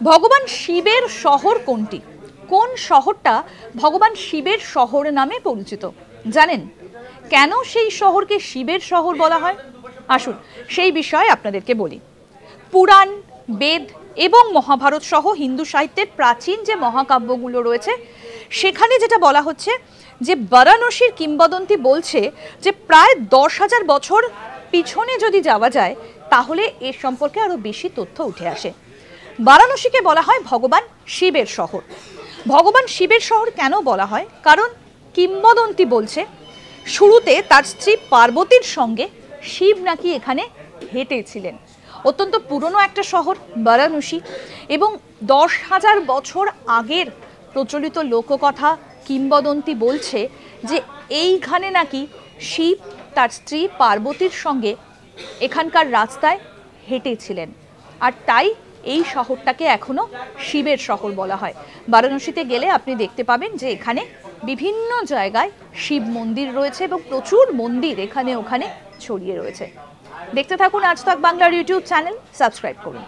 ভগবান শিবের শহর কোনটি? কোন শহরটা ভগবান শিবের শহর নামে পরিচিত জানেন? কেন সেই শহরকে শিবের শহর বলা হয়? আসুন সেই বিষয়ে আপনাদেরকে বলি। পুরাণ, বেদ এবং মহাভারত সহ হিন্দু সাহিত্যের প্রাচীন যে মহাকাব্যগুলো রয়েছে সেখানে যেটা বলা হচ্ছে যে বারাণসীর কিংবদন্তি বলছে যে প্রায় 10,000 বছর পিছনে যদি যাওয়া যায় তাহলে এর সম্পর্কে আরো বেশি তথ্য উঠে আসে। বারাণসীকে বলা হয় ভগবান শিবের শহর। ভগবান শিবের শহর কেন বলা হয়? কারণ কিংবদন্তি বলছে শুরুতে তার স্ত্রী পার্বতীর সঙ্গে শিব নাকি এখানে হেঁটেছিলেন। অত্যন্ত পুরনো একটা শহর বারাণসী এবং 10,000 বছর আগের প্রচলিত লোককথা কিংবদন্তি বলছে যে এইখানে নাকি শিব তার স্ত্রী পার্বতীর সঙ্গে এখানকার রাস্তায় হেঁটেছিলেন, আর তাই এই শহরটাকে এখনো শিবের শহর বলা হয়। বারাণসীতে গেলে আপনি দেখতে পাবেন যে এখানে বিভিন্ন জায়গায় শিব মন্দির রয়েছে এবং প্রচুর মন্দির এখানে ওখানে ছড়িয়ে রয়েছে। দেখতে থাকুন আজ তাক বাংলার ইউটিউব চ্যানেল, সাবস্ক্রাইব করুন।